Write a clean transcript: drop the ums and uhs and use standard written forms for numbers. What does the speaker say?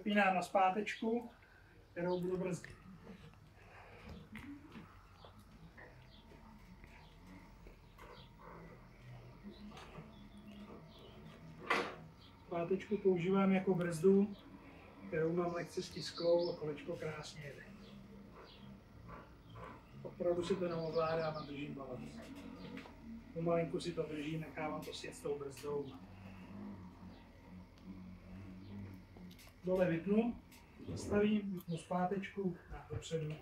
přepínám na zpátečku, kterou budu brzdit. Zpátečku používám jako brzdu, kterou mám lehce stisklou a kolečko krásně jede. Opravdu si to neovládám a držím balans. Pomalinku si to držím, nechávám to sjet s tou brzdou. Dole vypnu, zastavím, vypnu zpátečku a dopředu.